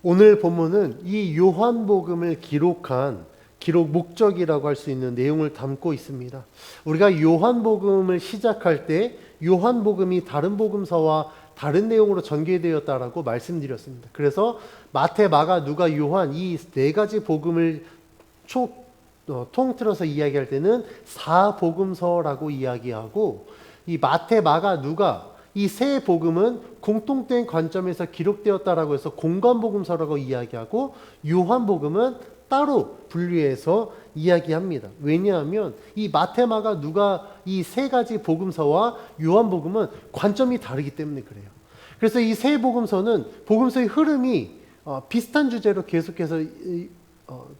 오늘 본문은 이 요한복음을 기록한 기록 목적이라고 할 수 있는 내용을 담고 있습니다. 우리가 요한복음을 시작할 때 요한복음이 다른 복음서와 다른 내용으로 전개되었다라고 말씀드렸습니다. 그래서 마태, 마가, 누가, 요한 이 네 가지 복음을 통틀어서 이야기할 때는 사복음서라고 이야기하고, 이 마태, 마가, 누가 이 세 복음은 공통된 관점에서 기록되었다라고 해서 공관복음서라고 이야기하고, 요한복음은 따로 분류해서 이야기합니다. 왜냐하면 이 마태, 마가, 누가 이 세 가지 복음서와 요한복음은 관점이 다르기 때문에 그래요. 그래서 이 세 복음서는 복음서의 흐름이 비슷한 주제로 계속해서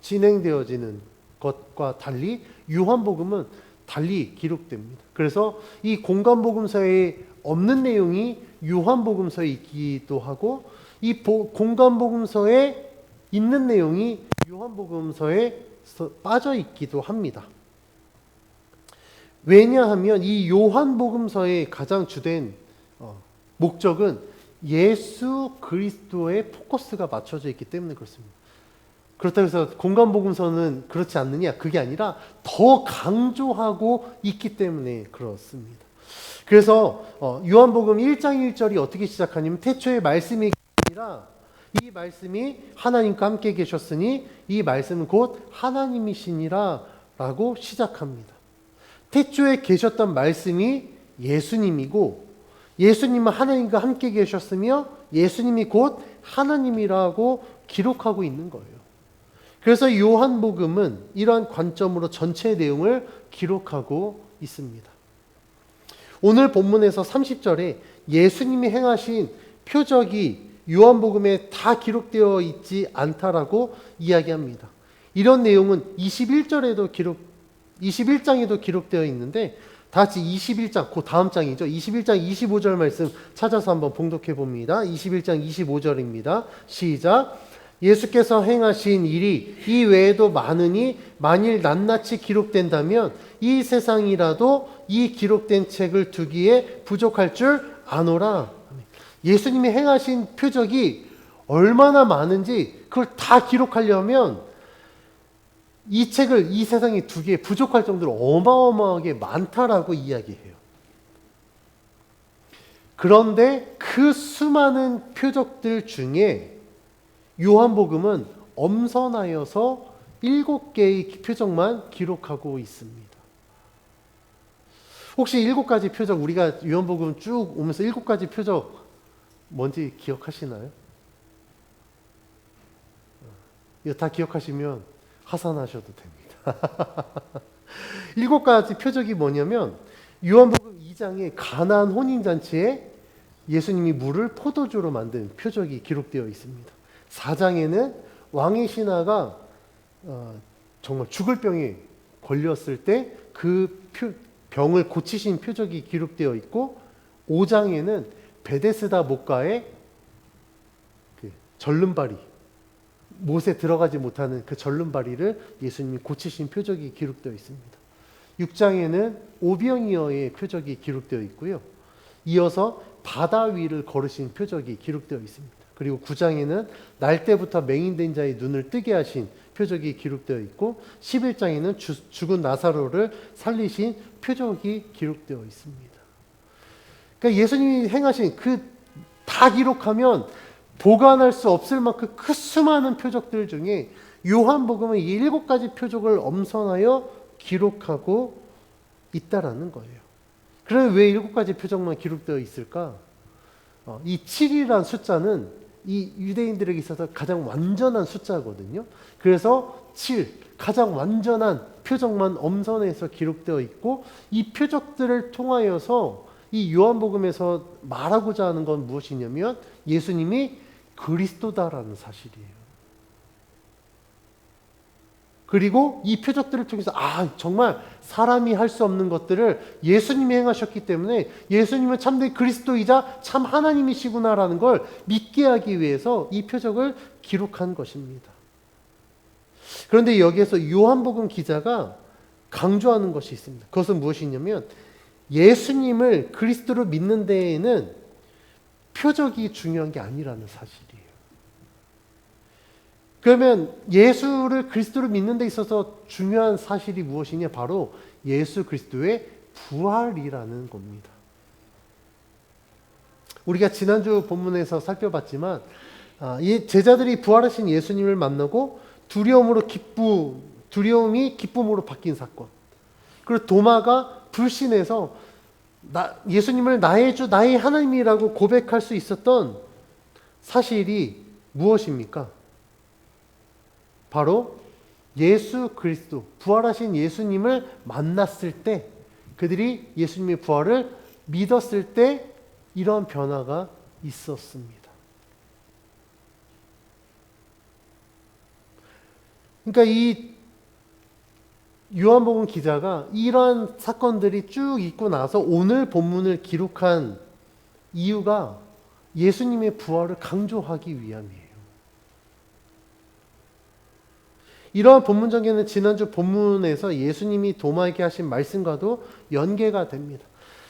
진행되어지는 것과 달리 요한복음은 달리 기록됩니다. 그래서 이 공관복음서에 없는 내용이 요한복음서에 있기도 하고, 이 공관복음서에 있는 내용이 요한복음서에 빠져 있기도 합니다. 왜냐하면 이 요한복음서의 가장 주된 목적은 예수 그리스도의 포커스가 맞춰져 있기 때문에 그렇습니다. 그렇다고 해서 공관복음서는 그렇지 않느냐? 그게 아니라 더 강조하고 있기 때문에 그렇습니다. 그래서 요한복음 1장 1절이 어떻게 시작하냐면, 태초에 말씀이 아니라 이 말씀이 하나님과 함께 계셨으니 이 말씀은 곧 하나님이시니라 라고 시작합니다. 태초에 계셨던 말씀이 예수님이고, 예수님은 하나님과 함께 계셨으며 예수님이 곧 하나님이라고 기록하고 있는 거예요. 그래서 요한복음은 이러한 관점으로 전체 내용을 기록하고 있습니다. 오늘 본문에서 30절에 예수님이 행하신 표적이 요한복음에 다 기록되어 있지 않다라고 이야기합니다. 이런 내용은 21장에도 기록되어 있는데, 다 같이 21장, 그 다음 장이죠. 21장 25절 말씀 찾아서 한번 봉독해 봅니다. 21장 25절입니다. 시작. 예수께서 행하신 일이 이 외에도 많으니 만일 낱낱이 기록된다면 이 세상이라도 이 기록된 책을 두기에 부족할 줄 아노라. 예수님이 행하신 표적이 얼마나 많은지 그걸 다 기록하려면 이 책을 이 세상에 두기에 부족할 정도로 어마어마하게 많다라고 이야기해요. 그런데 그 수많은 표적들 중에 요한복음은 엄선하여서 7개의 표적만 기록하고 있습니다. 혹시 7가지 표적, 우리가 요한복음 쭉 오면서 7가지 표적 뭔지 기억하시나요? 이거 다 기억하시면 하산하셔도 됩니다. 7가지 표적이 뭐냐면, 요한복음 2장에 가나안 혼인잔치에 예수님이 물을 포도주로 만든 표적이 기록되어 있습니다. 4장에는 왕의 신하가 정말 죽을 병에 걸렸을 때 그 병을 고치신 표적이 기록되어 있고, 5장에는 베데스다 목가에 그 절름발이, 못에 들어가지 못하는 그 절름발이를 예수님이 고치신 표적이 기록되어 있습니다. 6장에는 오병이어의 표적이 기록되어 있고요. 이어서 바다 위를 걸으신 표적이 기록되어 있습니다. 그리고 9장에는 날 때부터 맹인된 자의 눈을 뜨게 하신 표적이 기록되어 있고, 11장에는 죽은 나사로를 살리신 표적이 기록되어 있습니다. 그러니까 예수님이 행하신 다 기록하면 보관할 수 없을 만큼 그 수많은 표적들 중에 요한복음은 이 7가지 표적을 엄선하여 기록하고 있다라는 거예요. 그럼 왜 7가지 표적만 기록되어 있을까? 이 7이라는 숫자는 이 유대인들에게 있어서 가장 완전한 숫자거든요. 그래서 7, 가장 완전한 표적만 엄선해서 기록되어 있고, 이 표적들을 통하여서 이 요한복음에서 말하고자 하는 건 무엇이냐면 예수님이 그리스도다라는 사실이에요. 그리고 이 표적들을 통해서 정말 사람이 할 수 없는 것들을 예수님이 행하셨기 때문에 예수님은 참된 그리스도이자 참 하나님이시구나라는 걸 믿게 하기 위해서 이 표적을 기록한 것입니다. 그런데 여기에서 요한복음 기자가 강조하는 것이 있습니다. 그것은 무엇이냐면, 예수님을 그리스도로 믿는 데에는 표적이 중요한 게 아니라는 사실이에요. 그러면 예수를 그리스도를 믿는 데 있어서 중요한 사실이 무엇이냐? 바로 예수 그리스도의 부활이라는 겁니다. 우리가 지난주 본문에서 살펴봤지만 이 제자들이 부활하신 예수님을 만나고 두려움이 기쁨으로 바뀐 사건. 그리고 도마가 불신해서 예수님을 나의 주, 나의 하나님이라고 고백할 수 있었던 사실이 무엇입니까? 바로 예수 그리스도, 부활하신 예수님을 만났을 때, 그들이 예수님의 부활을 믿었을 때 이런 변화가 있었습니다. 그러니까 이 요한복음 기자가 이러한 사건들이 쭉 있고 나서 오늘 본문을 기록한 이유가 예수님의 부활을 강조하기 위함이에요. 이러한 본문 전개는 지난주 본문에서 예수님이 도마에게 하신 말씀과도 연계가 됩니다.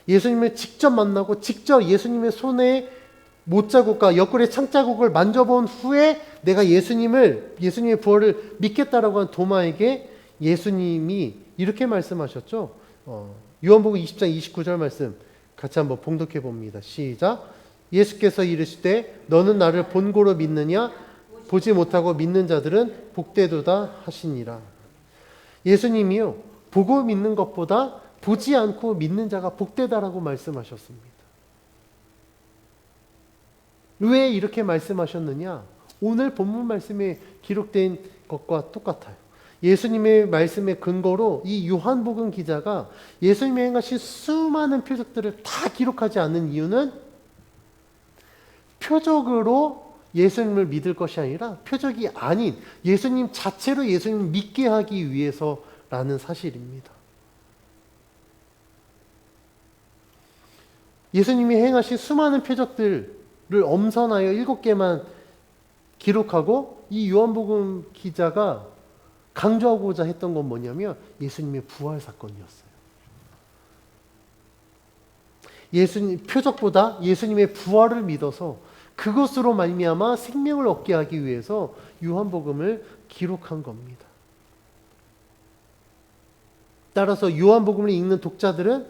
예수님을 직접 만나고 직접 예수님의 손에 못자국과 옆구리의 창자국을 만져본 후에 내가 예수님의 부활을 믿겠다라고 한 도마에게 예수님이 이렇게 말씀하셨죠. 요한복음 20장 29절 말씀 같이 한번 봉독해 봅니다. 시작. 예수께서 이르시되 너는 나를 본고로 믿느냐? 보지 못하고 믿는 자들은 복되도다 하시니라. 예수님이요, 보고 믿는 것보다 보지 않고 믿는 자가 복되다라고 말씀하셨습니다. 왜 이렇게 말씀하셨느냐? 오늘 본문 말씀에 기록된 것과 똑같아요. 예수님의 말씀의 근거로 이 요한복음 기자가 예수님이 행하신 수많은 표적들을 다 기록하지 않는 이유는 표적으로 예수님을 믿을 것이 아니라 표적이 아닌 예수님 자체로 예수님을 믿게 하기 위해서라는 사실입니다. 예수님이 행하신 수많은 표적들을 엄선하여 7개만 기록하고 이 요한복음 기자가 강조하고자 했던 건 뭐냐면 예수님의 부활 사건이었어요. 표적보다 예수님의 부활을 믿어서 그것으로 말미암아 생명을 얻게 하기 위해서 요한복음을 기록한 겁니다. 따라서 요한복음을 읽는 독자들은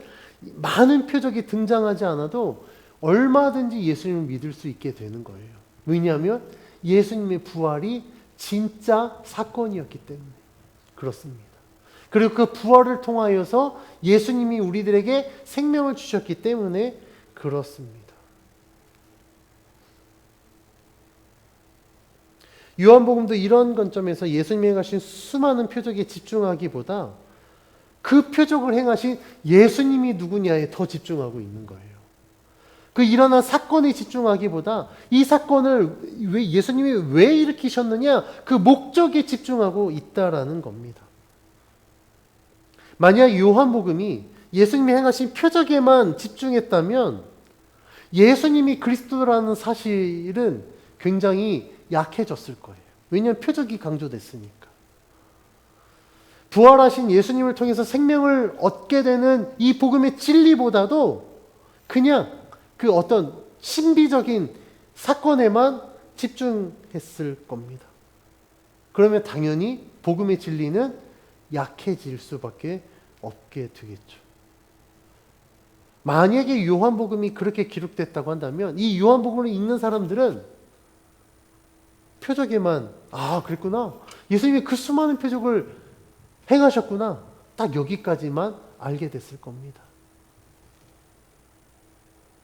많은 표적이 등장하지 않아도 얼마든지 예수님을 믿을 수 있게 되는 거예요. 왜냐하면 예수님의 부활이 진짜 사건이었기 때문에 그렇습니다. 그리고 그 부활을 통하여서 예수님이 우리들에게 생명을 주셨기 때문에 그렇습니다. 요한복음도 이런 관점에서 예수님이 행하신 수많은 표적에 집중하기보다 그 표적을 행하신 예수님이 누구냐에 더 집중하고 있는 거예요. 그 일어난 사건에 집중하기보다 이 사건을 예수님이 왜 일으키셨느냐 그 목적에 집중하고 있다라는 겁니다. 만약 요한복음이 예수님이 행하신 표적에만 집중했다면 예수님이 그리스도라는 사실은 굉장히 약해졌을 거예요. 왜냐하면 표적이 강조됐으니까. 부활하신 예수님을 통해서 생명을 얻게 되는 이 복음의 진리보다도 그냥 그 어떤 신비적인 사건에만 집중했을 겁니다. 그러면 당연히 복음의 진리는 약해질 수밖에 없게 되겠죠. 만약에 요한복음이 그렇게 기록됐다고 한다면 이 요한복음을 읽는 사람들은 표적에만 그랬구나. 예수님이 그 수많은 표적을 행하셨구나. 딱 여기까지만 알게 됐을 겁니다.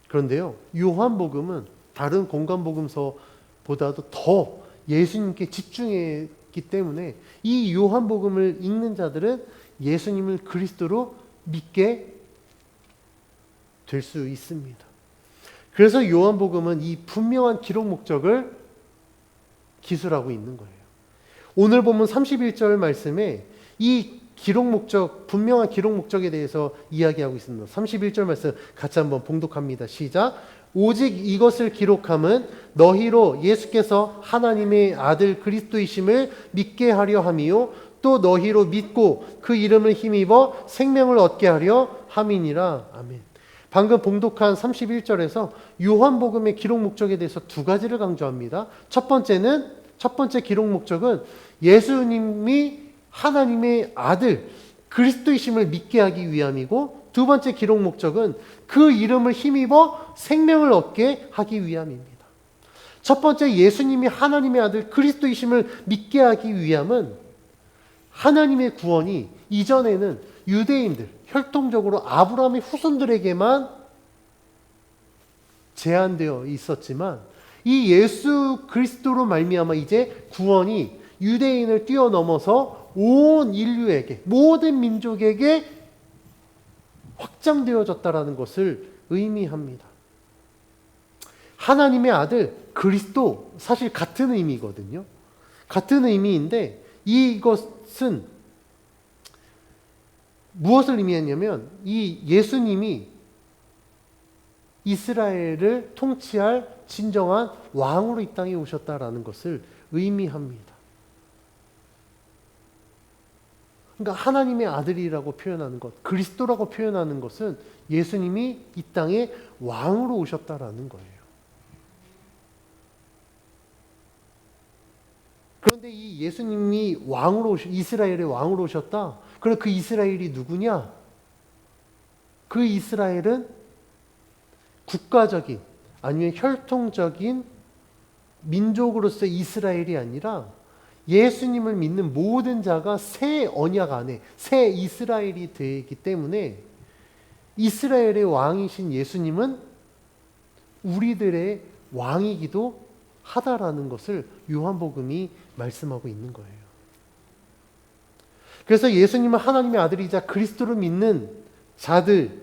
그런데요, 요한복음은 다른 공간복음서보다도 더 예수님께 집중했기 때문에 이 요한복음을 읽는 자들은 예수님을 그리스도로 믿게 될 수 있습니다. 그래서 요한복음은 이 분명한 기록 목적을 기술하고 있는 거예요. 오늘 본문 31절 말씀에 이 기록 목적, 분명한 기록 목적에 대해서 이야기하고 있습니다. 31절 말씀 같이 한번 봉독합니다. 시작. 오직 이것을 기록함은 너희로 예수께서 하나님의 아들 그리스도이심을 믿게 하려 함이요 또 너희로 믿고 그 이름을 힘입어 생명을 얻게 하려 함이니라. 아멘. 방금 봉독한 31절에서 요한복음의 기록 목적에 대해서 두 가지를 강조합니다. 첫 번째는 첫 번째 기록 목적은 예수님이 하나님의 아들 그리스도이심을 믿게 하기 위함이고, 두 번째 기록 목적은 그 이름을 힘입어 생명을 얻게 하기 위함입니다. 첫 번째 예수님이 하나님의 아들 그리스도이심을 믿게 하기 위함은 하나님의 구원이 이전에는 유대인들, 혈통적으로 아브라함의 후손들에게만 제한되어 있었지만, 이 예수 그리스도로 말미암아 이제 구원이 유대인을 뛰어넘어서 온 인류에게, 모든 민족에게 확장되어졌다라는 것을 의미합니다. 하나님의 아들 그리스도, 사실 같은 의미거든요. 같은 의미인데 이것은 무엇을 의미하냐면, 이 예수님이 이스라엘을 통치할 진정한 왕으로 이 땅에 오셨다라는 것을 의미합니다. 그러니까 하나님의 아들이라고 표현하는 것, 그리스도라고 표현하는 것은 예수님이 이 땅에 왕으로 오셨다라는 거예요. 그런데 이 예수님이 이스라엘의 왕으로 오셨다. 그럼 그 이스라엘이 누구냐? 그 이스라엘은 국가적인 아니면 혈통적인 민족으로서의 이스라엘이 아니라 예수님을 믿는 모든 자가 새 언약 안에 새 이스라엘이 되기 때문에, 이스라엘의 왕이신 예수님은 우리들의 왕이기도 하다라는 것을 요한복음이 말씀하고 있는 거예요. 그래서 예수님은 하나님의 아들이자 그리스도를 믿는 자들,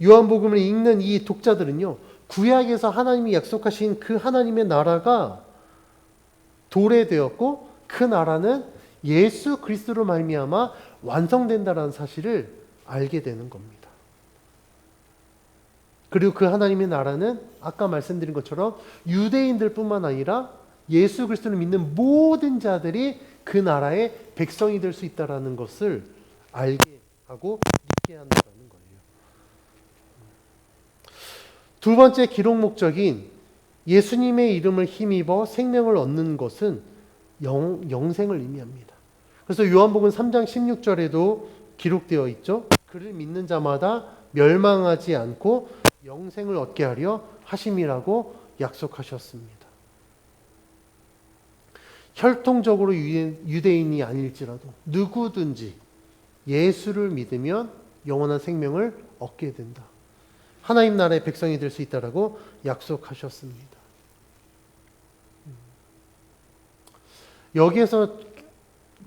요한복음을 읽는 이 독자들은요, 구약에서 하나님이 약속하신 그 하나님의 나라가 도래되었고, 그 나라는 예수 그리스도로 말미암아 완성된다라는 사실을 알게 되는 겁니다. 그리고 그 하나님의 나라는 아까 말씀드린 것처럼 유대인들뿐만 아니라 예수 그리스도를 믿는 모든 자들이 그 나라의 백성이 될 수 있다라는 것을 알게 하고 믿게 한다는 거예요. 두 번째 기록 목적인 예수님의 이름을 힘입어 생명을 얻는 것은 영생을 의미합니다. 그래서 요한복음 3장 16절에도 기록되어 있죠. 그를 믿는 자마다 멸망하지 않고 영생을 얻게 하려 하심이라고 약속하셨습니다. 혈통적으로 유대인이 아닐지라도 누구든지 예수를 믿으면 영원한 생명을 얻게 된다. 하나님 나라의 백성이 될 수 있다라고 약속하셨습니다. 여기에서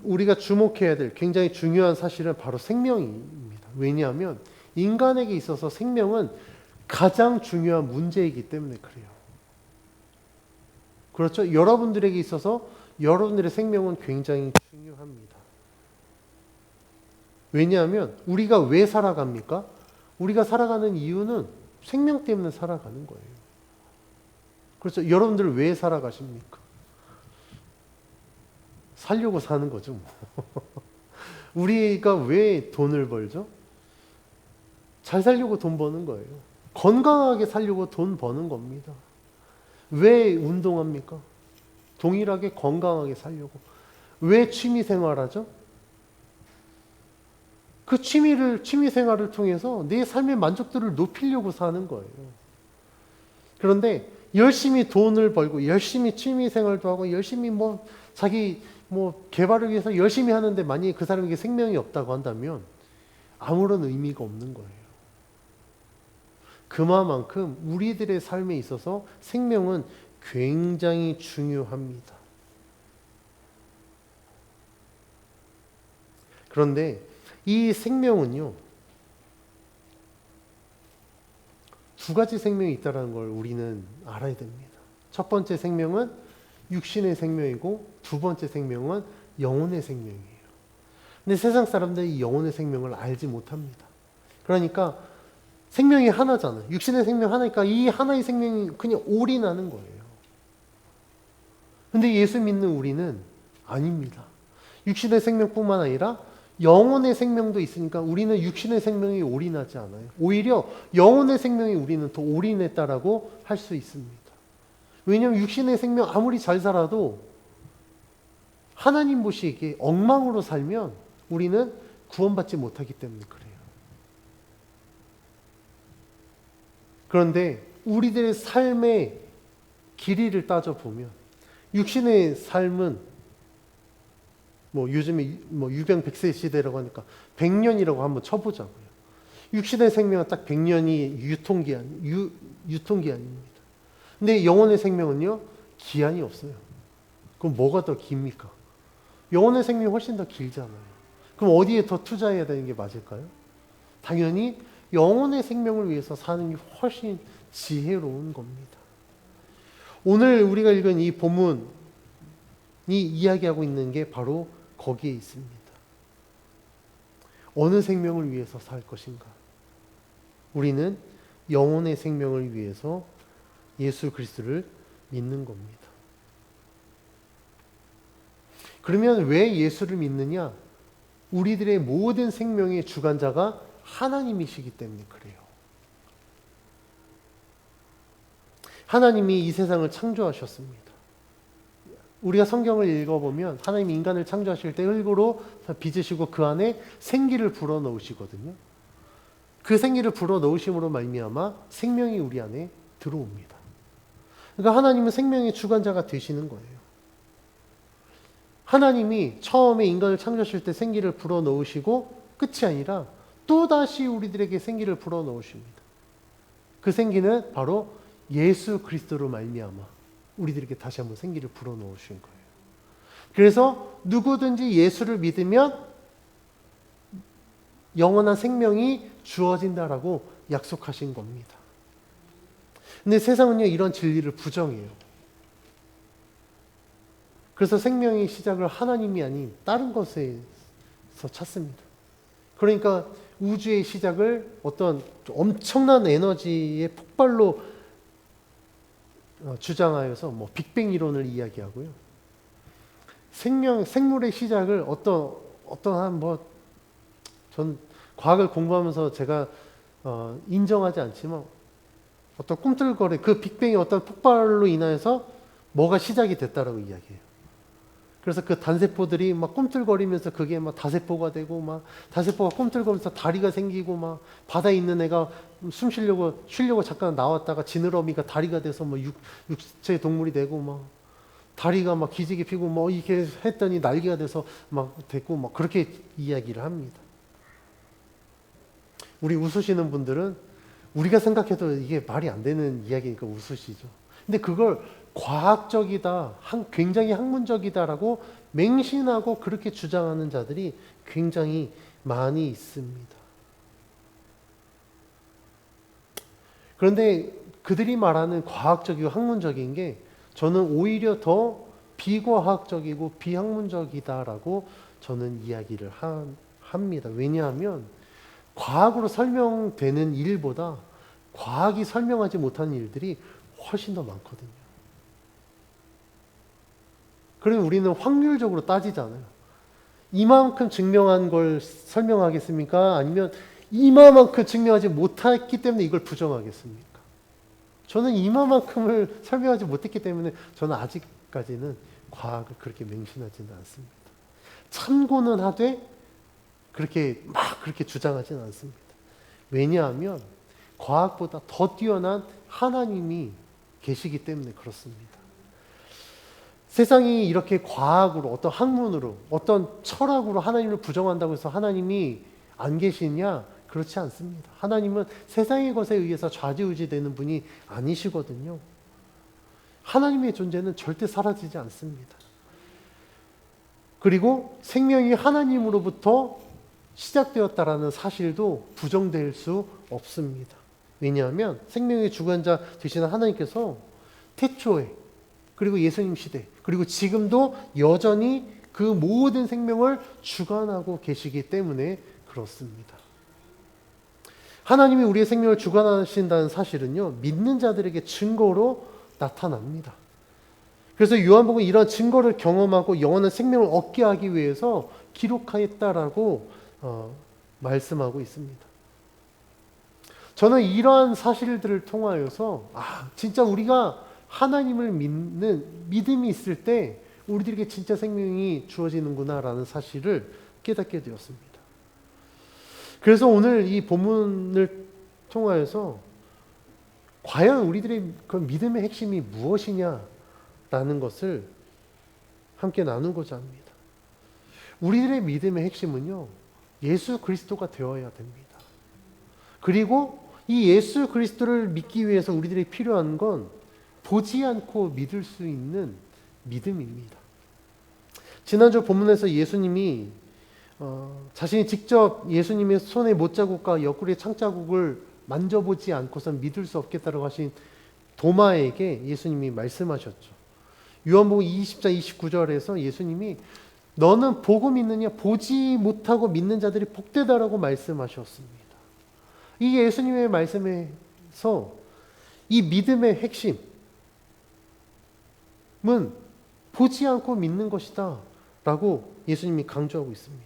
우리가 주목해야 될 굉장히 중요한 사실은 바로 생명입니다. 왜냐하면 인간에게 있어서 생명은 가장 중요한 문제이기 때문에 그래요. 그렇죠? 여러분들에게 있어서 여러분들의 생명은 굉장히 중요합니다. 왜냐하면 우리가 왜 살아갑니까? 우리가 살아가는 이유는 생명 때문에 살아가는 거예요. 그렇죠? 여러분들 왜 살아가십니까? 살려고 사는 거죠. 뭐. 우리가 왜 돈을 벌죠? 잘 살려고 돈 버는 거예요. 건강하게 살려고 돈 버는 겁니다. 왜 운동합니까? 동일하게 건강하게 살려고. 왜 취미 생활하죠? 그 취미 생활을 통해서 내 삶의 만족도를 높이려고 사는 거예요. 그런데 열심히 돈을 벌고 열심히 취미 생활도 하고 열심히 자기 개발을 위해서 열심히 하는데 만약에 그 사람에게 생명이 없다고 한다면 아무런 의미가 없는 거예요. 그만큼 우리들의 삶에 있어서 생명은 굉장히 중요합니다. 그런데 이 생명은요, 두 가지 생명이 있다는 걸 우리는 알아야 됩니다. 첫 번째 생명은 육신의 생명이고, 두 번째 생명은 영혼의 생명이에요. 근데 세상 사람들이 이 영혼의 생명을 알지 못합니다. 그러니까 생명이 하나잖아요. 육신의 생명 하나니까 이 하나의 생명이 그냥 올인하는 거예요. 근데 예수 믿는 우리는 아닙니다. 육신의 생명뿐만 아니라 영혼의 생명도 있으니까 우리는 육신의 생명이 올인하지 않아요. 오히려 영혼의 생명이 우리는 더 올인했다라고 할 수 있습니다. 왜냐하면 육신의 생명 아무리 잘 살아도 하나님 보시기에 엉망으로 살면 우리는 구원받지 못하기 때문에 그래요. 그런데 우리들의 삶의 길이를 따져보면 육신의 삶은 요즘에 유병백세 시대라고 하니까 100년이라고 한번 쳐보자고요. 육신의 생명은 딱 100년이 유통기한입니다. 근데 영혼의 생명은요, 기한이 없어요. 그럼 뭐가 더 깁니까? 영혼의 생명이 훨씬 더 길잖아요. 그럼 어디에 더 투자해야 되는 게 맞을까요? 당연히 영혼의 생명을 위해서 사는 게 훨씬 지혜로운 겁니다. 오늘 우리가 읽은 이 본문이 이야기하고 있는 게 바로 거기에 있습니다. 어느 생명을 위해서 살 것인가? 우리는 영혼의 생명을 위해서 예수 그리스도를 믿는 겁니다. 그러면 왜 예수를 믿느냐? 우리들의 모든 생명의 주관자가 하나님이시기 때문에 그래요. 하나님이 이 세상을 창조하셨습니다. 우리가 성경을 읽어보면 하나님이 인간을 창조하실 때 흙으로 빚으시고 그 안에 생기를 불어넣으시거든요. 그 생기를 불어넣으심으로 말미암아 생명이 우리 안에 들어옵니다. 그러니까 하나님은 생명의 주관자가 되시는 거예요. 하나님이 처음에 인간을 창조하실 때 생기를 불어넣으시고 끝이 아니라 또다시 우리들에게 생기를 불어넣으십니다. 그 생기는 바로 예수 그리스도로 말미암아 우리들에게 다시 한번 생기를 불어넣으신 거예요. 그래서 누구든지 예수를 믿으면 영원한 생명이 주어진다라고 약속하신 겁니다. 근데 세상은요, 이런 진리를 부정해요. 그래서 생명의 시작을 하나님이 아닌 다른 것에서 찾습니다. 그러니까 우주의 시작을 어떤 엄청난 에너지의 폭발로 주장하여서 빅뱅 이론을 이야기하고요. 생물의 시작을 전 과학을 공부하면서 제가 인정하지 않지만 어떤 꿈틀거리, 그 빅뱅의 어떤 폭발로 인해서 뭐가 시작이 됐다라고 이야기해요. 그래서 그 단세포들이 막 꿈틀거리면서 그게 막 다세포가 되고, 막 다세포가 꿈틀거리면서 다리가 생기고, 막 바다에 있는 애가 쉬려고 잠깐 나왔다가 지느러미가 다리가 돼서 뭐 육체 동물이 되고, 막 다리가 막 기지개 피고, 뭐 이렇게 했더니 날개가 돼서 막 됐고, 막 그렇게 이야기를 합니다. 우리 웃으시는 분들은 우리가 생각해도 이게 말이 안 되는 이야기니까 웃으시죠. 근데 그걸 과학적이다, 굉장히 학문적이다라고 맹신하고 그렇게 주장하는 자들이 굉장히 많이 있습니다. 그런데 그들이 말하는 과학적이고 학문적인 게 저는 오히려 더 비과학적이고 비학문적이다라고 저는 이야기를 합니다. 왜냐하면 과학으로 설명되는 일보다 과학이 설명하지 못하는 일들이 훨씬 더 많거든요. 그러면 우리는 확률적으로 따지잖아요. 이만큼 증명한 걸 설명하겠습니까? 아니면 이만큼 증명하지 못했기 때문에 이걸 부정하겠습니까? 저는 이만큼을 설명하지 못했기 때문에 저는 아직까지는 과학을 그렇게 맹신하지는 않습니다. 참고는 하되 그렇게 주장하지는 않습니다. 왜냐하면 과학보다 더 뛰어난 하나님이 계시기 때문에 그렇습니다. 세상이 이렇게 과학으로, 어떤 학문으로, 어떤 철학으로 하나님을 부정한다고 해서 하나님이 안 계시냐? 그렇지 않습니다. 하나님은 세상의 것에 의해서 좌지우지되는 분이 아니시거든요. 하나님의 존재는 절대 사라지지 않습니다. 그리고 생명이 하나님으로부터 시작되었다라는 사실도 부정될 수 없습니다. 왜냐하면 생명의 주관자 되시는 하나님께서 태초에, 그리고 예수님 시대, 그리고 지금도 여전히 그 모든 생명을 주관하고 계시기 때문에 그렇습니다. 하나님이 우리의 생명을 주관하신다는 사실은요, 믿는 자들에게 증거로 나타납니다. 그래서 요한복음은 이런 증거를 경험하고 영원한 생명을 얻게 하기 위해서 기록하였다라고 말씀하고 있습니다. 저는 이러한 사실들을 통하여서 진짜 우리가 하나님을 믿는 믿음이 있을 때 우리들에게 진짜 생명이 주어지는구나라는 사실을 깨닫게 되었습니다. 그래서 오늘 이 본문을 통하여서 과연 우리들의 그 믿음의 핵심이 무엇이냐라는 것을 함께 나누고자 합니다. 우리들의 믿음의 핵심은요, 예수 그리스도가 되어야 됩니다. 그리고 이 예수 그리스도를 믿기 위해서 우리들이 필요한 건 보지 않고 믿을 수 있는 믿음입니다. 지난주 본문에서 예수님이 자신이 직접 예수님의 손의 못자국과 옆구리의 창자국을 만져보지 않고선 믿을 수 없겠다고 하신 도마에게 예수님이 말씀하셨죠. 요한복음 20장 29절에서 예수님이 너는 보고 믿느냐? 보지 못하고 믿는 자들이 복되다라고 말씀하셨습니다. 이 예수님의 말씀에서 이 믿음의 핵심은 보지 않고 믿는 것이다 라고 예수님이 강조하고 있습니다.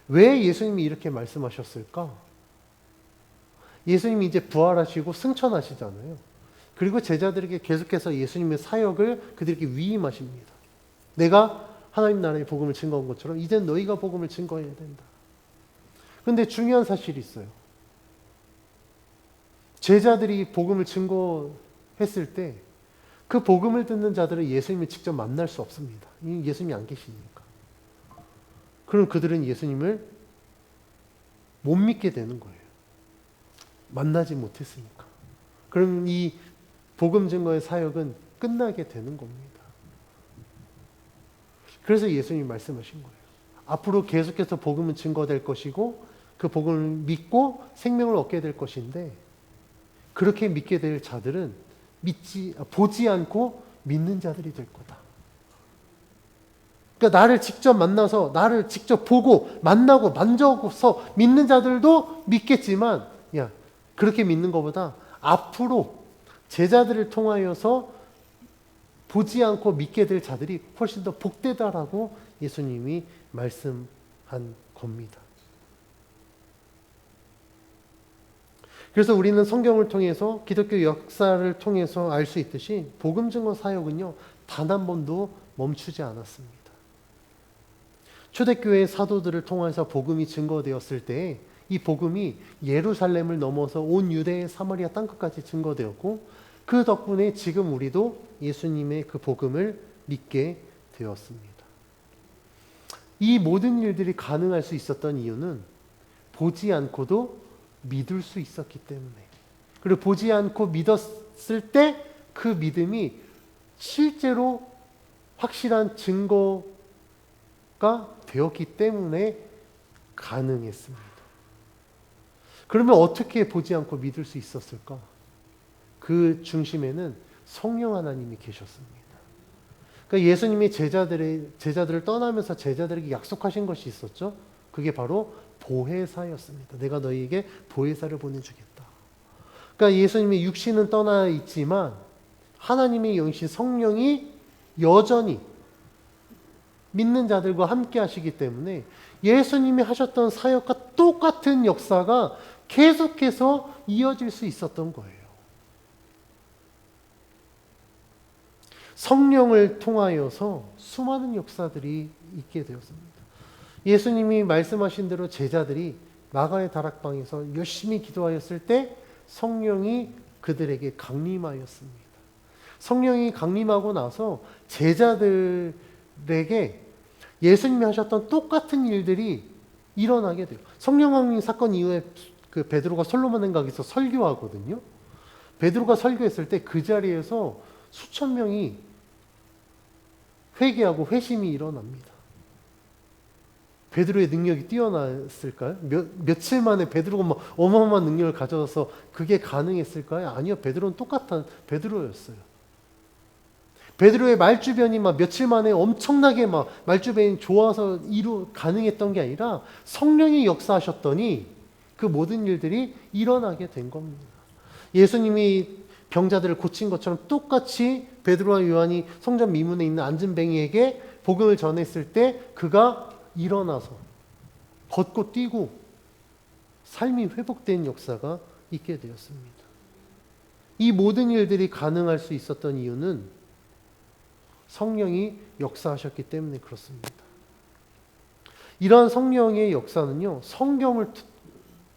왜 예수님이 이렇게 말씀하셨을까? 예수님이 이제 부활하시고 승천하시잖아요. 그리고 제자들에게 계속해서 예수님의 사역을 그들에게 위임하십니다. 내가 하나님 나라의 복음을 증거한 것처럼 이젠 너희가 복음을 증거해야 된다. 그런데 중요한 사실이 있어요. 제자들이 복음을 증거했을 때 그 복음을 듣는 자들은 예수님을 직접 만날 수 없습니다. 예수님이 안 계시니까. 그럼 그들은 예수님을 못 믿게 되는 거예요. 만나지 못했으니까. 그럼 이 복음 증거의 사역은 끝나게 되는 겁니다. 그래서 예수님이 말씀하신 거예요. 앞으로 계속해서 복음은 증거될 것이고 그 복음을 믿고 생명을 얻게 될 것인데 그렇게 믿게 될 자들은 보지 않고 믿는 자들이 될 거다. 그러니까 나를 직접 만나서 나를 직접 보고 만나고 만져서 믿는 자들도 믿겠지만 그렇게 믿는 것보다 앞으로 제자들을 통하여서 보지 않고 믿게 될 자들이 훨씬 더 복되다라고 예수님이 말씀한 겁니다. 그래서 우리는 성경을 통해서 기독교 역사를 통해서 알 수 있듯이 복음 증거 사역은요, 단 한 번도 멈추지 않았습니다. 초대교회 사도들을 통해서 복음이 증거되었을 때 이 복음이 예루살렘을 넘어서 온 유대 사마리아 땅끝까지 증거되었고 그 덕분에 지금 우리도 예수님의 그 복음을 믿게 되었습니다. 이 모든 일들이 가능할 수 있었던 이유는 보지 않고도 믿을 수 있었기 때문에, 그리고 보지 않고 믿었을 때 그 믿음이 실제로 확실한 증거가 되었기 때문에 가능했습니다. 그러면 어떻게 보지 않고 믿을 수 있었을까? 그 중심에는 성령 하나님이 계셨습니다. 그러니까 예수님이 제자들을 떠나면서 제자들에게 약속하신 것이 있었죠. 그게 바로 보혜사였습니다. 내가 너희에게 보혜사를 보내주겠다. 그러니까 예수님의 육신은 떠나 있지만 하나님의 영신 성령이 여전히 믿는 자들과 함께 하시기 때문에 예수님이 하셨던 사역과 똑같은 역사가 계속해서 이어질 수 있었던 거예요. 성령을 통하여서 수많은 역사들이 있게 되었습니다. 예수님이 말씀하신 대로 제자들이 마가의 다락방에서 열심히 기도하였을 때 성령이 그들에게 강림하였습니다. 성령이 강림하고 나서 제자들에게 예수님이 하셨던 똑같은 일들이 일어나게 돼요. 성령 강림 사건 이후에 그 베드로가 솔로몬 행각에서 설교하거든요. 베드로가 설교했을 때 그 자리에서 수천 명이 회개하고 회심이 일어납니다. 베드로의 능력이 뛰어났을까요? 며칠 만에 베드로가 막 어마어마한 능력을 가져서 그게 가능했을까요? 아니요. 베드로는 똑같은 베드로였어요. 베드로의 말주변이 막 며칠 만에 엄청나게 막 말주변이 좋아서 가능했던 게 아니라 성령이 역사하셨더니 그 모든 일들이 일어나게 된 겁니다. 예수님이 병자들을 고친 것처럼 똑같이 베드로와 요한이 성전 미문에 있는 안진뱅이에게 복음을 전했을 때 그가 일어나서 걷고 뛰고 삶이 회복된 역사가 있게 되었습니다. 이 모든 일들이 가능할 수 있었던 이유는 성령이 역사하셨기 때문에 그렇습니다. 이러한 성령의 역사는요, 성경을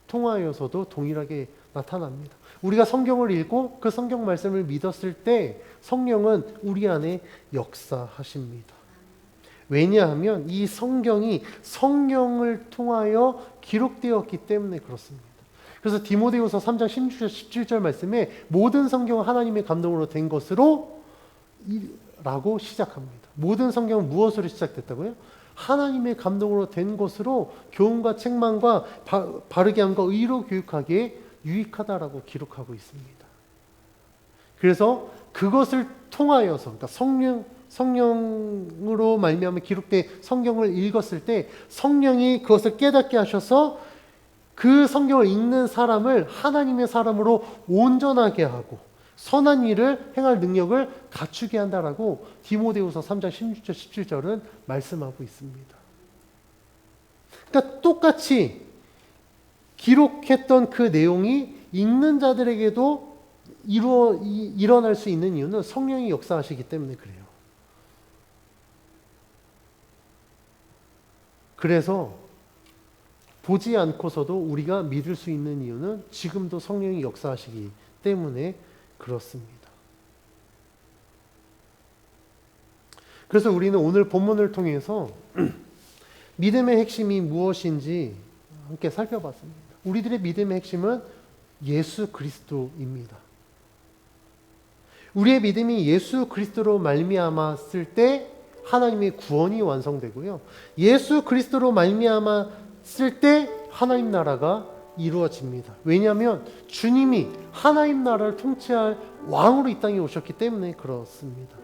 통하여서도 동일하게 나타납니다. 우리가 성경을 읽고 그 성경 말씀을 믿었을 때 성령은 우리 안에 역사하십니다. 왜냐하면 이 성경이 성령을 통하여 기록되었기 때문에 그렇습니다. 그래서 디모데후서 3장 17절 말씀에 모든 성경은 하나님의 감동으로 된 것으로 라고 시작합니다. 모든 성경은 무엇으로 시작됐다고요? 하나님의 감동으로 된 것으로 교훈과 책망과 바르게 함과 의로 교육하기에 유익하다라고 기록하고 있습니다. 그래서 그것을 통하여서, 그러니까 성령으로 말미암아 기록된 성경을 읽었을 때 성령이 그것을 깨닫게 하셔서 그 성경을 읽는 사람을 하나님의 사람으로 온전하게 하고 선한 일을 행할 능력을 갖추게 한다라고 디모데후서 3장 16절 17절은 말씀하고 있습니다. 그러니까 똑같이 기록했던 그 내용이 읽는 자들에게도 일어날 수 있는 이유는 성령이 역사하시기 때문에 그래요. 그래서 보지 않고서도 우리가 믿을 수 있는 이유는 지금도 성령이 역사하시기 때문에 그렇습니다. 그래서 우리는 오늘 본문을 통해서 믿음의 핵심이 무엇인지 함께 살펴봤습니다. 우리들의 믿음의 핵심은 예수 그리스도입니다. 우리의 믿음이 예수 그리스도로 말미암았을 때 하나님의 구원이 완성되고요. 예수 그리스도로 말미암았을 때 하나님 나라가 이루어집니다. 왜냐하면 주님이 하나님 나라를 통치할 왕으로 이 땅에 오셨기 때문에 그렇습니다.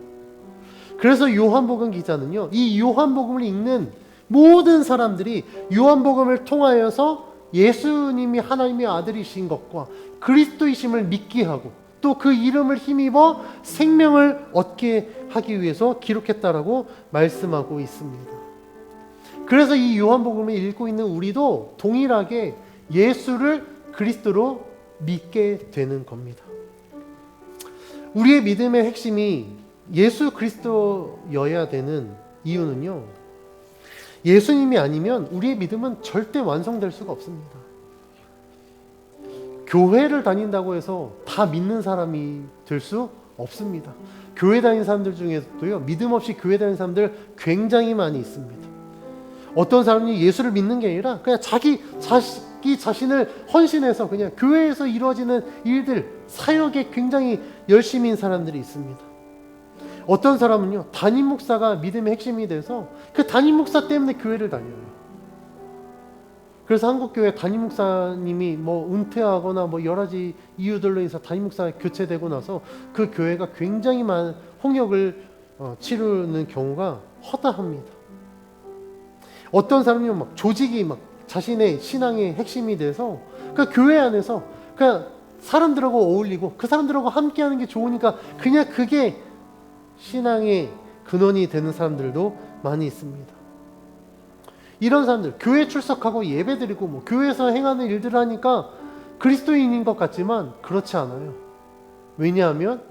그래서 요한복음 기자는요, 이 요한복음을 읽는 모든 사람들이 요한복음을 통하여서 예수님이 하나님의 아들이신 것과 그리스도이심을 믿게 하고 또 그 이름을 힘입어 생명을 얻게 하기 위해서 기록했다라고 말씀하고 있습니다. 그래서 이 요한복음을 읽고 있는 우리도 동일하게 예수를 그리스도로 믿게 되는 겁니다. 우리의 믿음의 핵심이 예수 그리스도여야 되는 이유는요, 예수님이 아니면 우리의 믿음은 절대 완성될 수가 없습니다. 교회를 다닌다고 해서 다 믿는 사람이 될 수 없습니다. 교회 다니는 사람들 중에서도요, 믿음 없이 교회 다니는 사람들 굉장히 많이 있습니다. 어떤 사람이 예수를 믿는 게 아니라 그냥 자기 자신을 헌신해서 그냥 교회에서 이루어지는 일들, 사역에 굉장히 열심인 사람들이 있습니다. 어떤 사람은요, 담임 목사가 믿음의 핵심이 돼서 그 담임 목사 때문에 교회를 다녀요. 그래서 한국교회 담임 목사님이 은퇴하거나 여러 가지 이유들로 인해서 담임 목사가 교체되고 나서 그 교회가 굉장히 많은 홍역을 치르는 경우가 허다합니다. 어떤 사람이 조직이 자신의 신앙의 핵심이 돼서 그 교회 안에서 그냥 사람들하고 어울리고 그 사람들하고 함께하는 게 좋으니까 그냥 그게 신앙의 근원이 되는 사람들도 많이 있습니다. 이런 사람들, 교회 출석하고 예배드리고 교회에서 행하는 일들을 하니까 그리스도인인 것 같지만 그렇지 않아요. 왜냐하면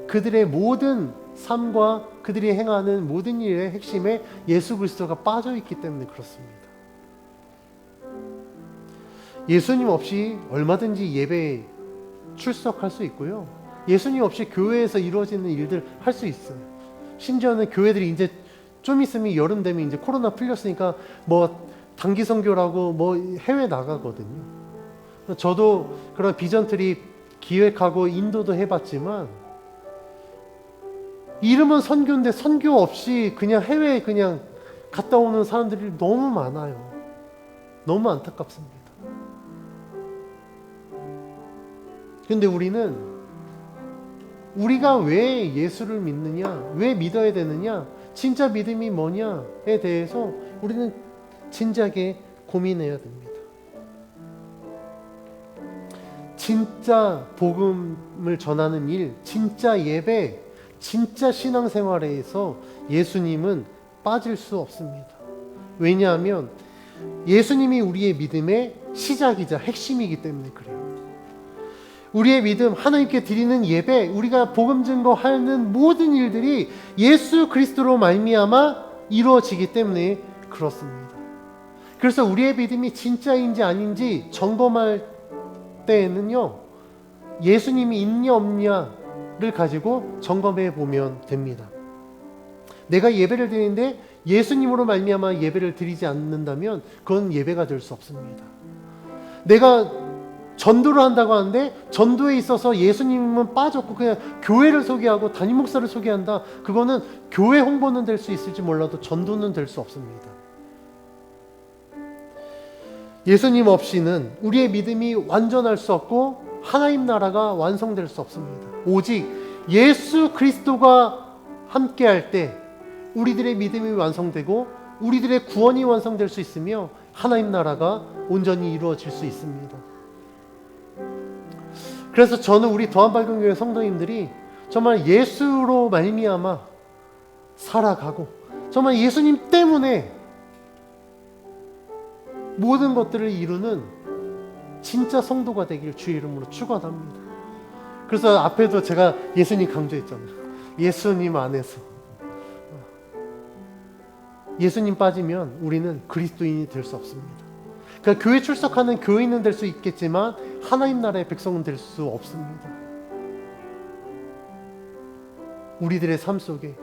그들의 모든 삶과 그들이 행하는 모든 일의 핵심에 예수 그리스도가 빠져 있기 때문에 그렇습니다. 예수님 없이 얼마든지 예배에 출석할 수 있고요. 예수님 없이 교회에서 이루어지는 일들 할 수 있어요. 심지어는 교회들이 이제 좀 있으면 여름 되면 이제 코로나 풀렸으니까 단기 선교라고 해외 나가거든요. 저도 그런 비전 트립 기획하고 인도도 해봤지만 이름은 선교인데 선교 없이 그냥 해외에 그냥 갔다 오는 사람들이 너무 많아요. 너무 안타깝습니다. 근데 우리가 왜 예수를 믿느냐, 왜 믿어야 되느냐, 진짜 믿음이 뭐냐에 대해서 우리는 진지하게 고민해야 됩니다. 진짜 복음을 전하는 일, 진짜 예배, 진짜 신앙생활에서 예수님은 빠질 수 없습니다. 왜냐하면 예수님이 우리의 믿음의 시작이자 핵심이기 때문에 그래요. 우리의 믿음, 하나님께 드리는 예배, 우리가 복음 증거하는 모든 일들이 예수 그리스도로 말미암아 이루어지기 때문에 그렇습니다. 그래서 우리의 믿음이 진짜인지 아닌지 점검할 때에는요, 예수님이 있냐 없냐를 가지고 점검해 보면 됩니다. 내가 예배를 드리는데 예수님으로 말미암아 예배를 드리지 않는다면 그건 예배가 될 수 없습니다. 내가 전도를 한다고 하는데 전도에 있어서 예수님은 빠졌고 그냥 교회를 소개하고 담임 목사를 소개한다. 그거는 교회 홍보는 될 수 있을지 몰라도 전도는 될 수 없습니다. 예수님 없이는 우리의 믿음이 완전할 수 없고 하나님 나라가 완성될 수 없습니다. 오직 예수 그리스도가 함께할 때 우리들의 믿음이 완성되고 우리들의 구원이 완성될 수 있으며 하나님 나라가 온전히 이루어질 수 있습니다. 그래서 저는 우리 도안발견교회 성도님들이 정말 예수로 말미암아 살아가고 정말 예수님 때문에 모든 것들을 이루는 진짜 성도가 되길 주의 이름으로 축원합니다. 그래서 앞에도 제가 예수님 강조했잖아요. 예수님 안에서 예수님 빠지면 우리는 그리스도인이 될 수 없습니다. 그러니까 교회 출석하는 교인은 될 수 있겠지만 하나님 나라의 백성은 될 수 없습니다. 우리들의 삶 속에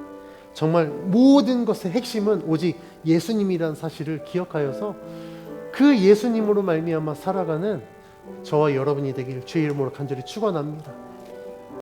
정말 모든 것의 핵심은 오직 예수님이라는 사실을 기억하여서 그 예수님으로 말미암아 살아가는 저와 여러분이 되길 주의 이름으로 간절히 축원합니다.